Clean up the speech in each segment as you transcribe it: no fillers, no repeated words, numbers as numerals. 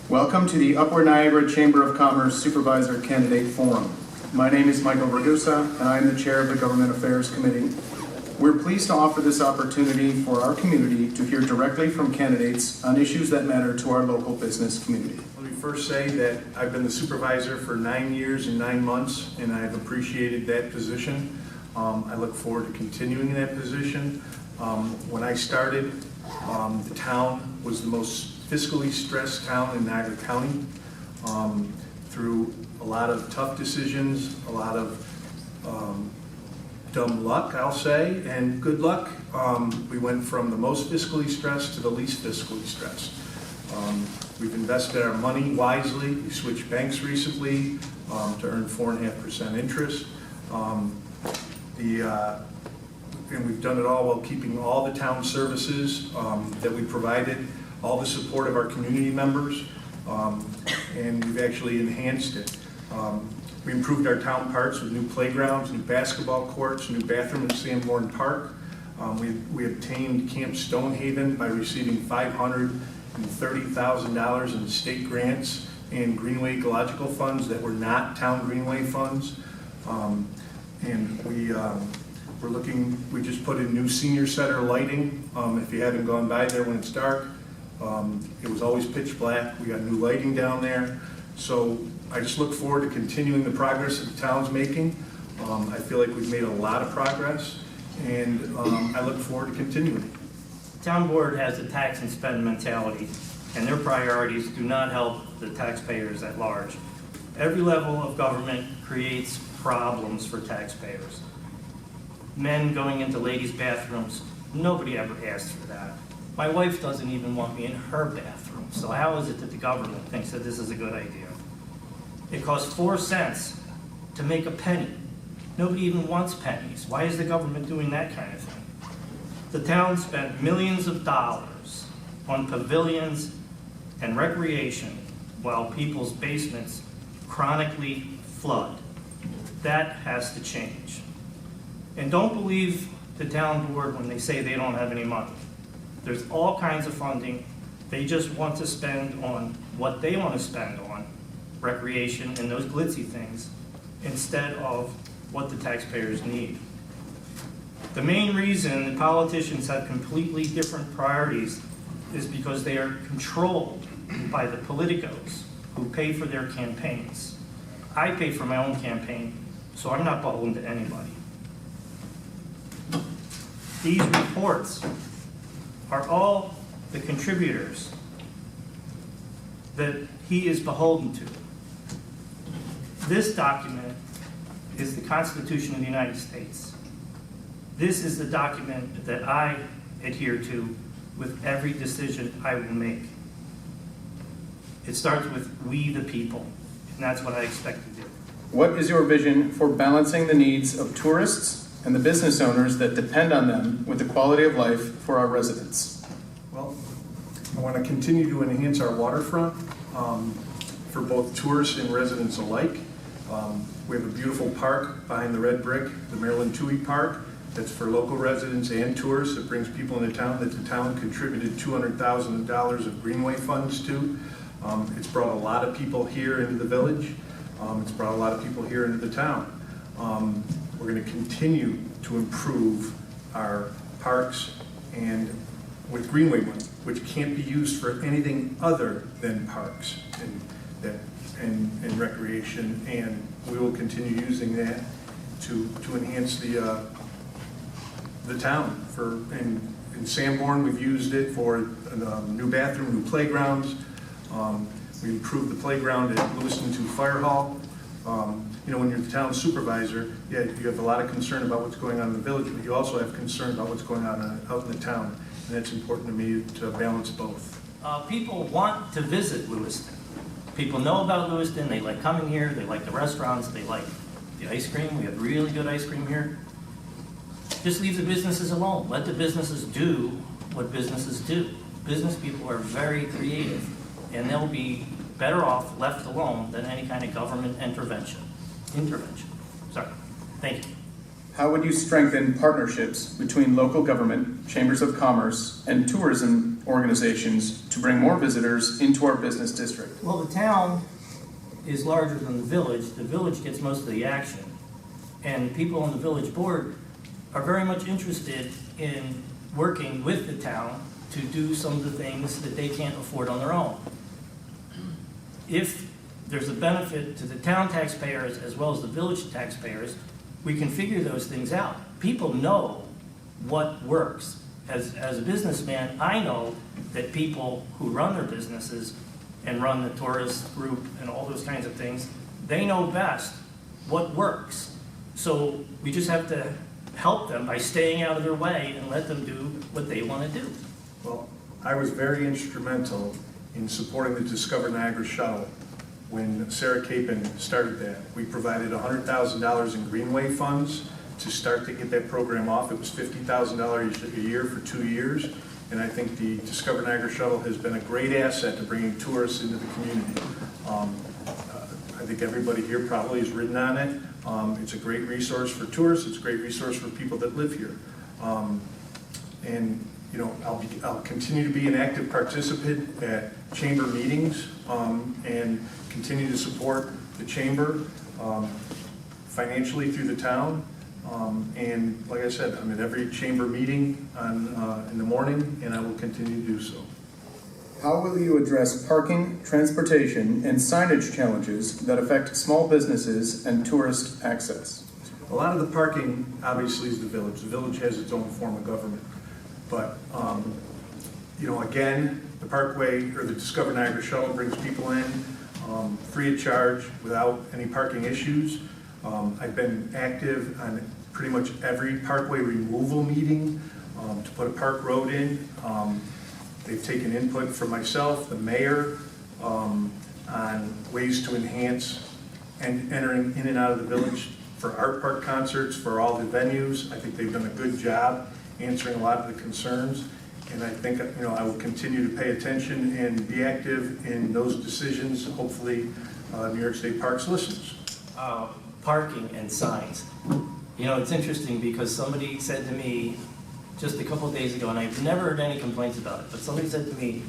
Welcome to the Upper Niagara Chamber of Commerce Supervisor Candidate Forum. My name is Michael Ragusa, and I am the chair of the Government Affairs Committee. We're pleased to offer this opportunity for our community to hear directly from candidates on issues that matter to our local business community. Let me first say that I've been the supervisor for 9 years and 9 months, and I've appreciated that position. I look forward to continuing that position. When I started, the town was the most fiscally stressed town in Niagara County. Through a lot of tough decisions, a lot of dumb luck, I'll say, and good luck, we went from the most fiscally stressed to the least fiscally stressed. We've invested our money wisely. We switched banks recently to earn 4.5% interest. And we've done it all while keeping all the town services that we provided, all the support of our community members, and we've actually enhanced it. We improved our town parks with new playgrounds, new basketball courts, new bathroom in Sanborn Park. We obtained Camp Stonehaven by receiving $530,000 in state grants and Greenway ecological funds that were not town Greenway funds. And we just put in new senior center lighting. If you haven't gone by there when it's dark, it was always pitch black. We got new lighting down there. So I just look forward to continuing the progress that the town's making. I feel like we've made a lot of progress, and I look forward to continuing. The town board has a tax and spend mentality, and their priorities do not help the taxpayers at large. Every level of government creates problems for taxpayers. Men going into ladies' bathrooms, nobody ever asked for that. My wife doesn't even want me in her bathroom, so how is it that the government thinks that this is a good idea? It costs 4 cents to make a penny. Nobody even wants pennies. Why is the government doing that kind of thing? The town spent millions of dollars on pavilions and recreation while people's basements chronically flood. That has to change. And don't believe the town board when they say they don't have any money. There's all kinds of funding. They just want to spend on what they want to spend on, recreation and those glitzy things, instead of what the taxpayers need. The main reason that politicians have completely different priorities is because they are controlled by the politicos who pay for their campaigns. I pay for my own campaign, so I'm not beholden to anybody. These reports are all the contributors that he is beholden to. This document is the Constitution of the United States. This is the document that I adhere to with every decision I will make. It starts with we the people, and that's what I expect to do. What is your vision for balancing the needs of tourists and the business owners that depend on them with the quality of life for our residents? Well, I want to continue to enhance our waterfront for both tourists and residents alike. We have a beautiful park behind the red brick, the Maryland Tui Park, that's for local residents and tourists. It brings people into town that the town contributed $200,000 of Greenway funds to. It's brought a lot of people here into the village. It's brought a lot of people here into the town. We're going to continue to improve our parks and with Greenway money, which can't be used for anything other than parks and recreation, and we will continue using that to enhance the town. In Sanborn, we've used it for a new bathroom, new playgrounds. We improved the playground at Lewiston No. Firehall. When you're the town supervisor, yeah, you have a lot of concern about what's going on in the village, but you also have concern about what's going on out in the town, and that's important to me to balance both. People want to visit Lewiston. People know about Lewiston. They like coming here. They like the restaurants. They like the ice cream. We have really good ice cream here. Just leave the businesses alone. Let the businesses do what businesses do. Business people are very creative, and they'll be better off left alone than any kind of government intervention. Sorry. Thank you. How would you strengthen partnerships between local government, chambers of commerce, and tourism organizations to bring more visitors into our business district? Well, the town is larger than the village. The village gets most of the action. And people on the village board are very much interested in working with the town to do some of the things that they can't afford on their own. If there's a benefit to the town taxpayers as well as the village taxpayers, we can figure those things out. People know what works. As a businessman, I know that people who run their businesses and run the tourist group and all those kinds of things, they know best what works. So we just have to help them by staying out of their way and let them do what they want to do. Well, I was very instrumental in supporting the Discover Niagara shuttle when Sarah Capon started that. We provided $100,000 in Greenway funds to start to get that program off. It was $50,000 a year for 2 years. And I think the Discover Niagara shuttle has been a great asset to bringing tourists into the community. I think everybody here probably has ridden on it. It's a great resource for tourists. It's a great resource for people that live here. And you know, I'll continue to be an active participant at chamber meetings and continue to support the chamber financially through the town. And like I said, I'm at every chamber meeting in the morning, and I will continue to do so. How will you address parking, transportation, and signage challenges that affect small businesses and tourist access? A lot of the parking, obviously, is the village. The village has its own form of government. But, you know, again, the Parkway or the Discover Niagara shuttle brings people in free of charge without any parking issues. I've been active on pretty much every parkway removal meeting to put a park road in. They've taken input from myself, the mayor, on ways to enhance and entering in and out of the village for art park concerts, for all the venues. I think they've done a good job answering a lot of the concerns. And I think, you know, I will continue to pay attention and be active in those decisions. Hopefully, New York State Parks listens. Parking and signs. You know, it's interesting because somebody said to me just a couple of days ago, and I've never heard any complaints about it, but somebody said to me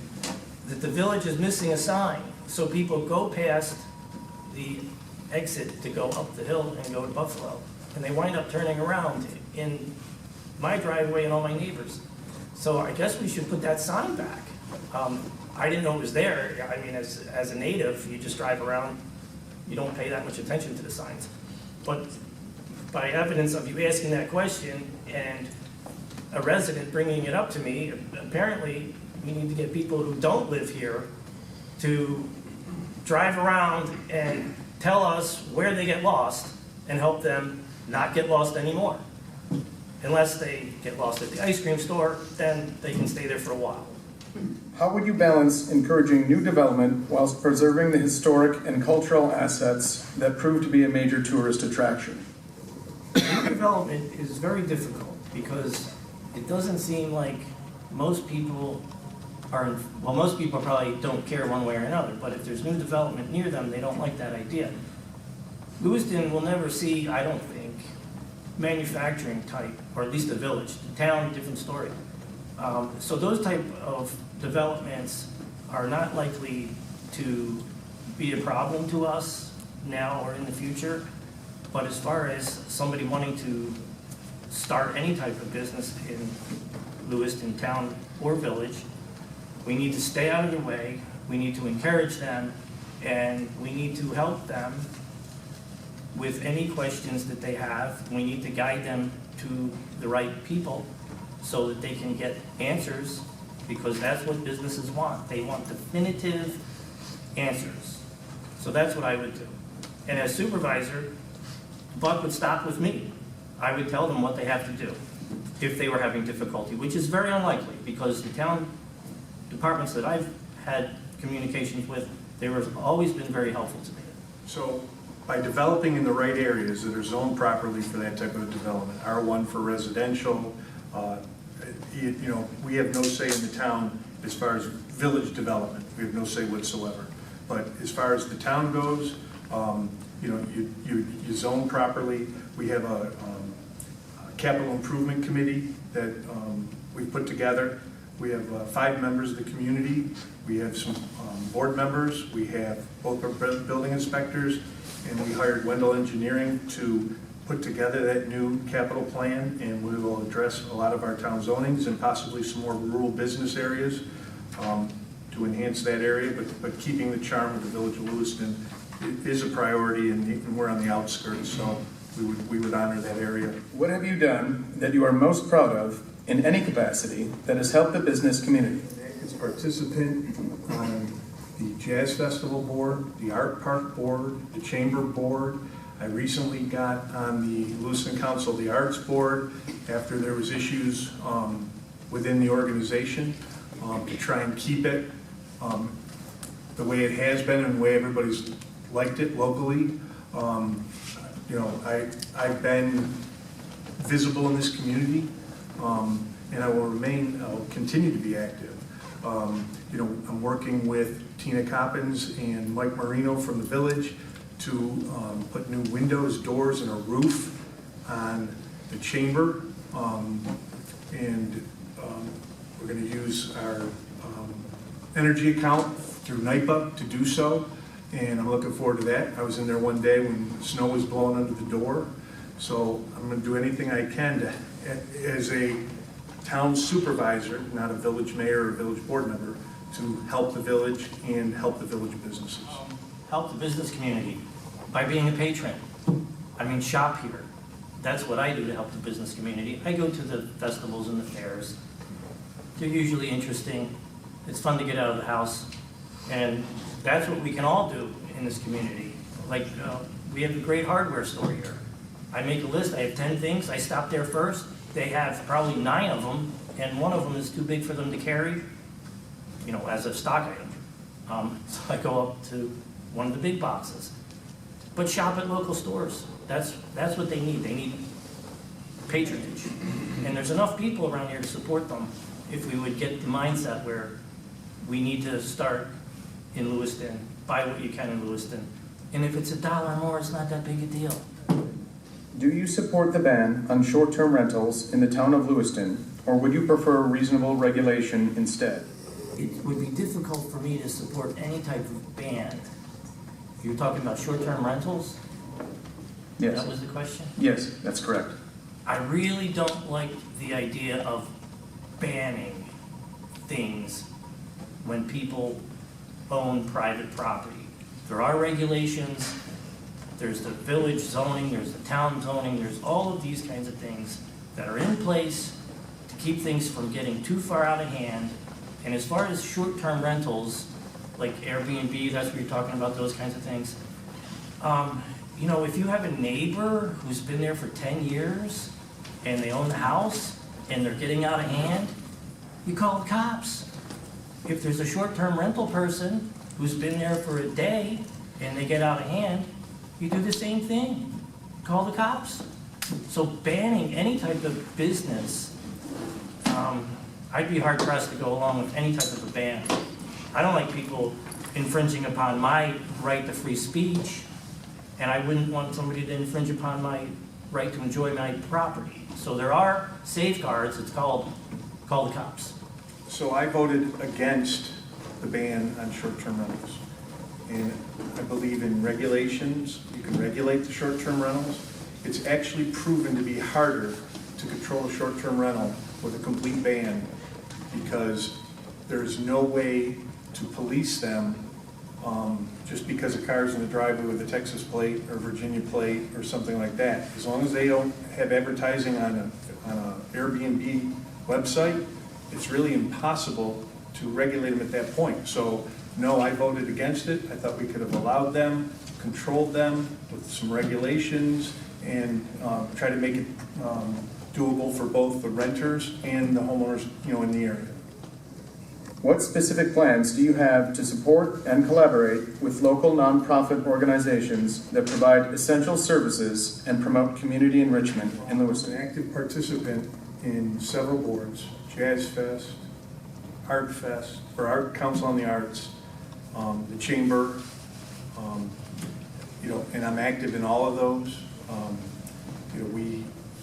that the village is missing a sign. So people go past the exit to go up the hill and go to Buffalo, and they wind up turning around in my driveway and all my neighbors. So I guess we should put that sign back. I didn't know it was there. I mean, as a native, you just drive around, you don't pay that much attention to the signs. But by evidence of you asking that question and a resident bringing it up to me, apparently we need to get people who don't live here to drive around and tell us where they get lost and help them not get lost anymore. Unless they get lost at the ice cream store, then they can stay there for a while. How would you balance encouraging new development whilst preserving the historic and cultural assets that prove to be a major tourist attraction? New development is very difficult because it doesn't seem like most people are, well, most people probably don't care one way or another, but if there's new development near them, they don't like that idea. Lewiston will never see, I don't think, manufacturing type, or at least the village. The town, different story. So those type of developments are not likely to be a problem to us now or in the future. But as far as somebody wanting to start any type of business in Lewiston town or village, we need to stay out of their way, we need to encourage them, and we need to help them with any questions that they have. We need to guide them to the right people so that they can get answers, because that's what businesses want. They want definitive answers. So that's what I would do. And as supervisor, buck would stop with me. I would tell them what they have to do if they were having difficulty, which is very unlikely because the town departments that I've had communications with, they've always been very helpful to me. So by developing in the right areas that are zoned properly for that type of development, R1 for residential, you know, we have no say in the town as far as village development. We have no say whatsoever. But as far as the town goes, you know, you zone properly. We have capital improvement committee that we've put together. We have 5 members of the community. We have some board members. We have both our building inspectors, and we hired Wendell Engineering to put together that new capital plan, and we will address a lot of our town zonings and possibly some more rural business areas to enhance that area, but keeping the charm of the village of Lewiston is a priority, and we're on the outskirts, so we would honor that area. What have you done that you are most proud of in any capacity that has helped the business community? As a participant on the Jazz Festival Board, the Art Park Board, the Chamber Board. I recently got on the Lewiston Council, the Arts Board, after there was issues within the organization to try and keep it the way it has been and the way everybody's liked it locally. You know, I've been visible in this community, and I'll continue to be active. You know, I'm working with Tina Coppins and Mike Marino from the village to put new windows, doors, and a roof on the chamber. And we're going to use our energy account through NIPA to do so. And I'm looking forward to that. I was in there one day when snow was blowing under the door. So I'm going to do anything I can to, as a town supervisor, not a village mayor or village board member, to help the village and help the village businesses. Help the business community by being a patron. I mean, shop here. That's what I do to help the business community. I go to the festivals and the fairs. They're usually interesting. It's fun to get out of the house. And that's what we can all do in this community. Like, we have a great hardware store here. I make a list, I have 10 things, I stop there first. They have probably 9 of them, and one of them is too big for them to carry, you know, as a stock item. So I go up to one of the big boxes. But shop at local stores. That's what they need. They need patronage. And there's enough people around here to support them if we would get the mindset where we need to start in Lewiston, buy what you can in Lewiston. And if it's $1 more, it's not that big a deal. Do you support the ban on short-term rentals in the town of Lewiston, or would you prefer reasonable regulation instead? It would be difficult for me to support any type of ban. You're talking about short-term rentals? Yes. That was the question? Yes, that's correct. I really don't like the idea of banning things when people own private property. There are regulations, there's the village zoning, there's the town zoning, there's all of these kinds of things that are in place to keep things from getting too far out of hand. And as far as short-term rentals, like Airbnb, that's what you're talking about, those kinds of things. You know, if you have a neighbor who's been there for 10 years and they own the house and they're getting out of hand, you call the cops. If there's a short-term rental person who's been there for a day and they get out of hand, you do the same thing. Call the cops. So banning any type of business, I'd be hard-pressed to go along with any type of a ban. I don't like people infringing upon my right to free speech, and I wouldn't want somebody to infringe upon my right to enjoy my property. So there are safeguards. It's called call the cops. So I voted against the ban on short-term rentals. And I believe in regulations. You can regulate the short-term rentals. It's actually proven to be harder to control a short-term rental with a complete ban because there's no way to police them just because a car's in the driveway with a Texas plate or Virginia plate or something like that. As long as they don't have advertising on an Airbnb website, it's really impossible to regulate them at that point. So no, I voted against it. I thought we could have allowed them, controlled them with some regulations, and try to make it doable for both the renters and the homeowners, you know, in the area. What specific plans do you have to support and collaborate with local nonprofit organizations that provide essential services and promote community enrichment in I was an Lewiston? active participant in several boards, Jazz Fest, Art Fest, or Art Council on the Arts, the Chamber, you know, and I'm active in all of those. You know,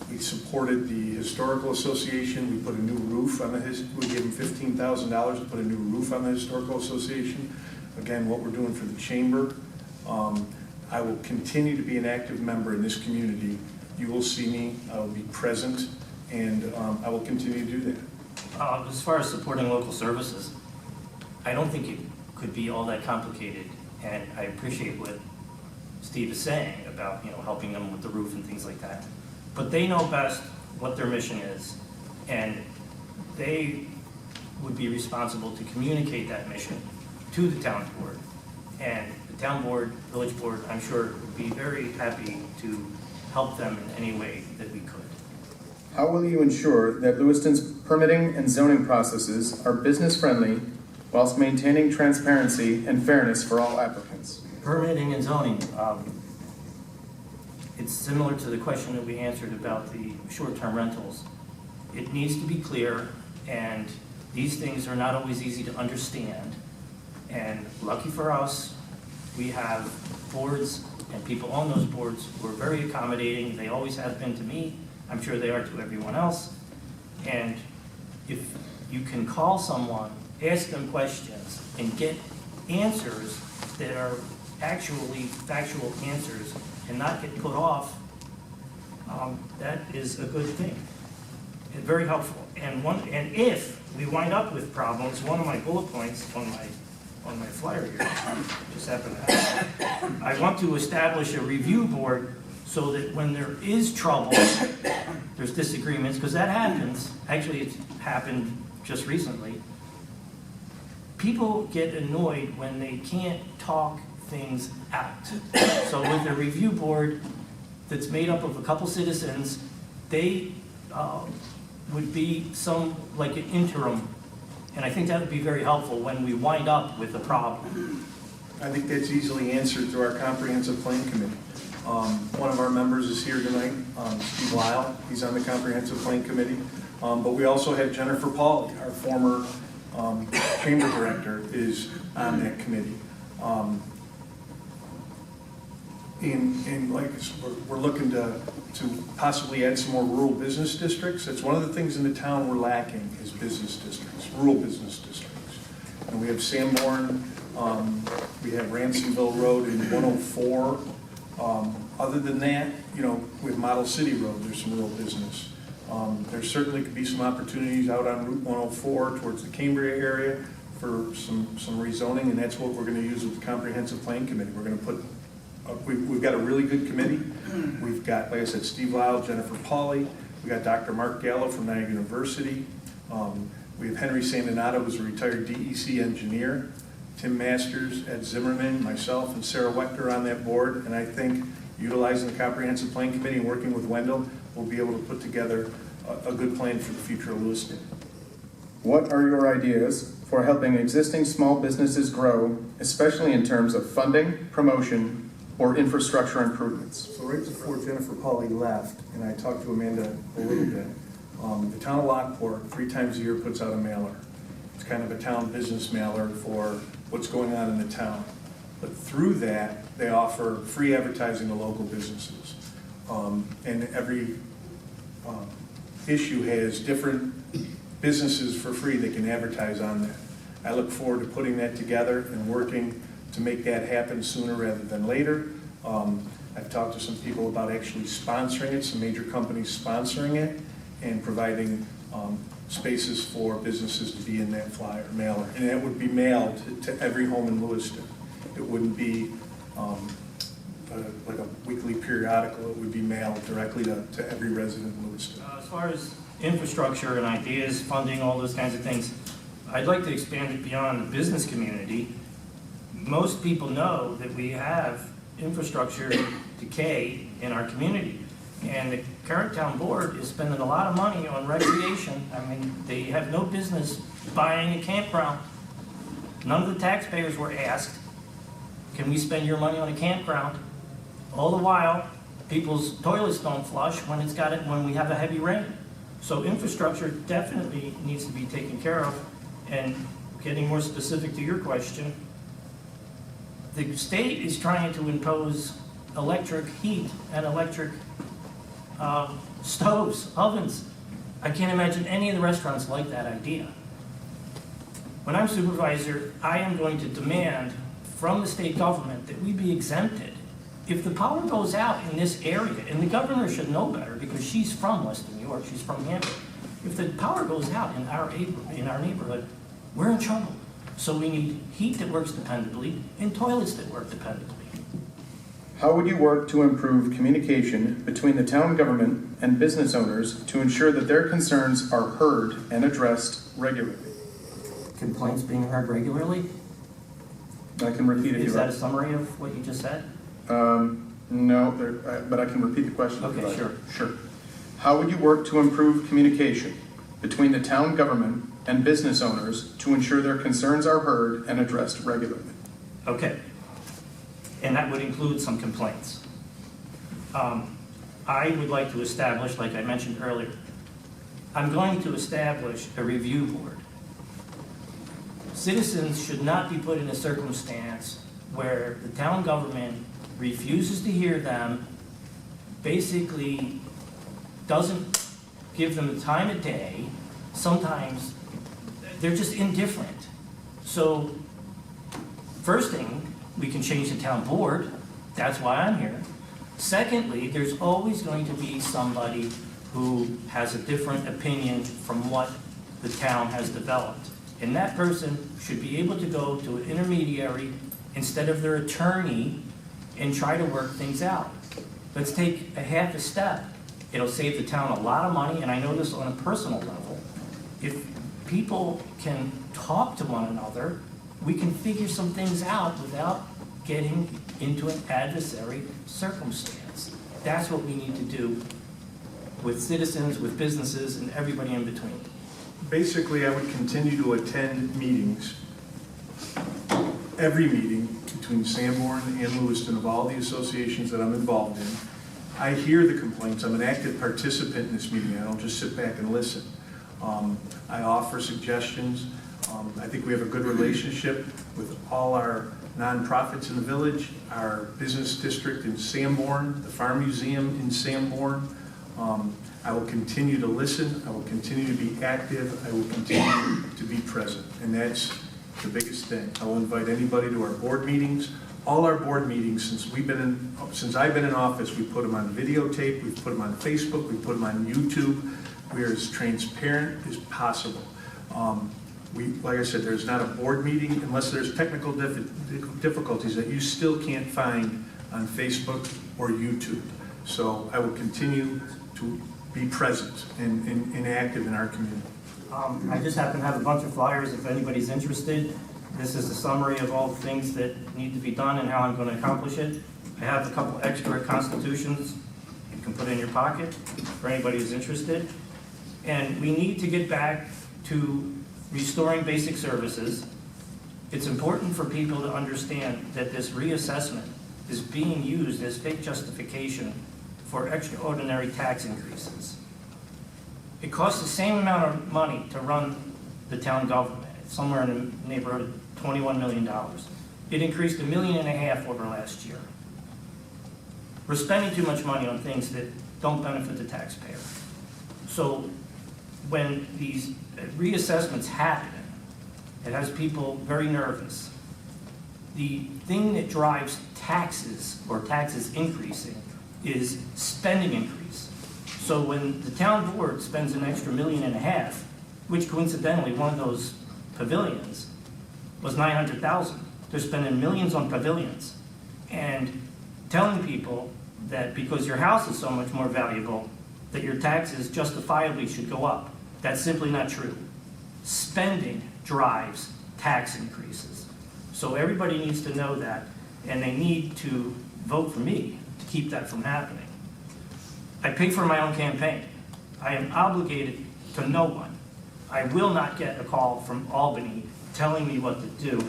We supported the Historical Association. We put a new roof on we gave them $15,000 to put a new roof on the Historical Association. Again, what we're doing for the chamber. I will continue to be an active member in this community. You will see me, I will be present, and I will continue to do that. As far as supporting local services, I don't think it could be all that complicated, and I appreciate what Steve is saying about, helping them with the roof and things like that. But they know best what their mission is, and they would be responsible to communicate that mission to the town board. And the town board, village board, I'm sure would be very happy to help them in any way that we could. How will you ensure that Lewiston's permitting and zoning processes are business-friendly whilst maintaining transparency and fairness for all applicants? Permitting and zoning, it's similar to the question that we answered about the short-term rentals. It needs to be clear, and these things are not always easy to understand. And lucky for us, we have boards and people on those boards who are very accommodating. They always have been to me. I'm sure they are to everyone else. And if you can call someone, ask them questions, and get answers that are actually factual answers and not get put off, that is a good thing. And very helpful. And if we wind up with problems, one of my bullet points on my flyer here, just happened to have, I want to establish a review board so that when there is trouble, there's disagreements, because that happens. Actually, it's happened just recently. People get annoyed when they can't talk things out. So with a review board that's made up of a couple citizens, they would be like an interim. And I think that would be very helpful when we wind up with a problem. I think that's easily answered through our comprehensive plan committee. One of our members is here tonight, Steve Lyle. He's on the comprehensive plan committee. But we also have Jennifer Pauley, our former chamber director, is on that committee. We're looking to possibly add some more rural business districts. That's one of the things in the town we're lacking is business districts, rural business districts. And we have Sanborn, we have Ransomville Road in 104. Other than that, with Model City Road, there's some rural business. There certainly could be some opportunities out on Route 104 towards the Cambria area for some rezoning, and that's what we're going to use with the comprehensive plan committee. We're going to put we've got a really good committee. We've got, like I said, Steve Lyle, Jennifer Pauley. We got Dr. Mark Gallo from Niagara University. We have Henry Sandinato, who's a retired DEC engineer. Tim Masters, Ed Zimmerman, myself, and Sarah Wechter on that board. And I think utilizing the comprehensive plan committee and working with Wendell, we'll be able to put together a good plan for the future of Lewiston. What are your ideas for helping existing small businesses grow, especially in terms of funding, promotion, or infrastructure improvements? So right before Jennifer Pauley left, and I talked to Amanda a little bit, the town of Lockport 3 times a year puts out a mailer. It's kind of a town business mailer for what's going on in the town. But through that, they offer free advertising to local businesses. And every issue has different businesses for free that can advertise on that. I look forward to putting that together and working to make that happen sooner rather than later. I've talked to some people about actually sponsoring it, some major companies sponsoring it, and providing spaces for businesses to be in that flyer mailer. And that would be mailed to every home in Lewiston. It wouldn't be like a weekly periodical. It would be mailed directly to every resident in Lewiston. As far as infrastructure and ideas, funding, all those kinds of things, I'd like to expand it beyond the business community. Most people know that we have infrastructure decay in our community. And the current town board is spending a lot of money on recreation. I mean, they have no business buying a campground. None of the taxpayers were asked, can we spend your money on a campground? All the while, people's toilets don't flush when we have a heavy rain. So infrastructure definitely needs to be taken care of. And getting more specific to your question, the state is trying to impose electric heat and electric stoves, ovens. I can't imagine any of the restaurants like that idea. When I'm supervisor, I am going to demand from the state government that we be exempted. If the power goes out in this area, and the governor should know better because she's from Western New York, she's from Hampton. If the power goes out in our neighborhood, we're in trouble. So we need heat that works dependably and toilets that work dependably. How would you work to improve communication between the town government and business owners to ensure that their concerns are heard and addressed regularly? Complaints being heard regularly? I can repeat it. Is that a summary of what you just said? No, but I can repeat the question. if Okay, you'd like. sure. Sure. How would you work to improve communication between the town government and business owners to ensure their concerns are heard and addressed regularly? Okay. And that would include some complaints. I would like to establish, like I mentioned earlier, I'm going to establish a review board. Citizens should not be put in a circumstance where the town government refuses to hear them, basically doesn't give them the time of day. Sometimes they're just indifferent. So first thing, we can change the town board. That's why I'm here. Secondly, there's always going to be somebody who has a different opinion from what the town has developed. And that person should be able to go to an intermediary instead of their attorney and try to work things out. Let's take a half a step. It'll save the town a lot of money, and I know this on a personal level. If people can talk to one another, we can figure some things out without getting into an adversary circumstance. That's what we need to do with citizens, with businesses, and everybody in between. Basically, I would continue to attend meetings, every meeting between Sanborn and Lewiston of all the associations that I'm involved in. I hear the complaints. I'm an active participant in this meeting. I don't just sit back and listen. I offer suggestions. I think we have a good relationship with all our nonprofits in the village, our business district in Sanborn, the Farm Museum in Sanborn. I will continue to listen. I will continue to be active. I will continue to be present. And that's the biggest thing. I will invite anybody to our board meetings. All our board meetings, since I've been in office, we put them on videotape, we've put them on Facebook, we put them on YouTube. We are as transparent as possible. Like I said, there's not a board meeting unless there's technical difficulties that you still can't find on Facebook or YouTube. So I will continue to be present and active in our community. I just happen to have a bunch of flyers if anybody's interested. This is a summary of all the things that need to be done and how I'm going to accomplish it. I have a couple extra constitutions you can put in your pocket for anybody who's interested. And we need to get back to restoring basic services. It's important for people to understand that this reassessment is being used as fake justification for extraordinary tax increases. It costs the same amount of money to run the town government. It's somewhere in the neighborhood of $21 million. It increased $1.5 million over last year. We're spending too much money on things that don't benefit the taxpayer. So when these reassessments happen, it has people very nervous. The thing that drives taxes or taxes increasing is spending increase. So when the town board spends an extra $1.5 million, which coincidentally one of those pavilions was $900,000, they're spending millions on pavilions and telling people that because your house is so much more valuable that your taxes justifiably should go up. That's simply not true. Spending drives tax increases. So everybody needs to know that, and they need to vote for me to keep that from happening. I pay for my own campaign. I am obligated to no one. I will not get a call from Albany telling me what to do.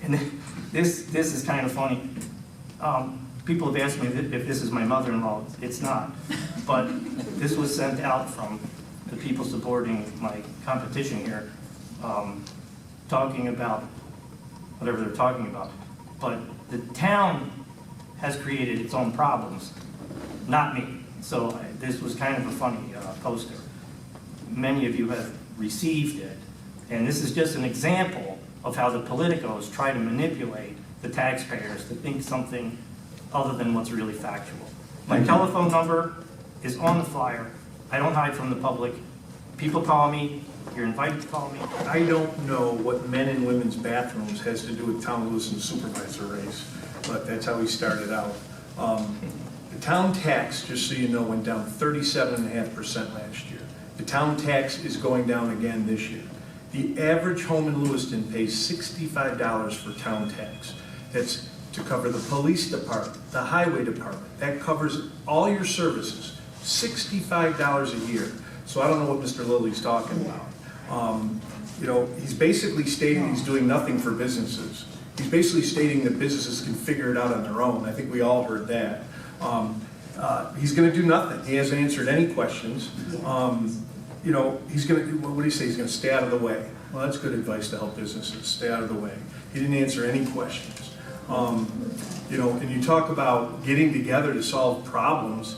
And this is kind of funny. People have asked me if this is my mother-in-law. It's not. But this was sent out from the people supporting my competition here, talking about whatever they're talking about. But the town has created its own problems, not me. So this was kind of a funny poster. Many of you have received it, and this is just an example of how the politicos try to manipulate the taxpayers to think something other than what's really factual. My telephone number is on the flyer. I don't hide from the public. People call me. You're invited to call me. I don't know what men and women's bathrooms has to do with town Lewiston Supervisor race, but that's how he started out. The town tax, just so you know, went down 37.5% last year. The town tax is going down again this year. The average home in Lewiston pays $65 for town tax. That's to cover the police department, the highway department. That covers all your services, $65 a year. So I don't know what Mr. Lilly's talking about. You know, he's basically stating he's doing nothing for businesses. He's basically stating that businesses can figure it out on their own. I think we all heard that. He's going to do nothing. He hasn't answered any questions. You know, he's going to, what did he say? He's going to stay out of the way. Well, that's good advice to help businesses, stay out of the way. He didn't answer any questions. You know, and you talk about getting together to solve problems.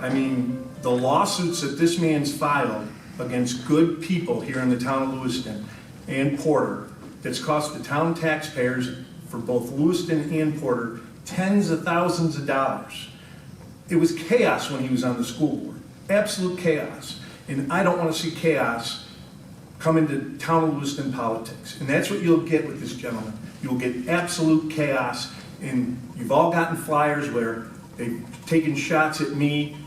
I mean, the lawsuits that this man's filed against good people here in the town of Lewiston and Porter, that's cost the town taxpayers for both Lewiston and Porter tens of thousands of dollars. It was chaos when he was on the school board, absolute chaos. And I don't want to see chaos come into town of Lewiston politics. And that's what you'll get with this gentleman. You'll get absolute chaos, and you've all gotten flyers where they've taken shots at me,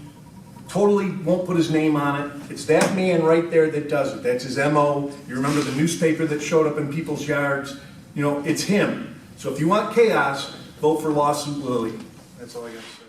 totally won't put his name on it. It's that man right there that does it. That's his MO. You remember the newspaper that showed up in people's yards? You know, it's him. So if you want chaos, vote for Lawsuit Lilly. That's all I got to say.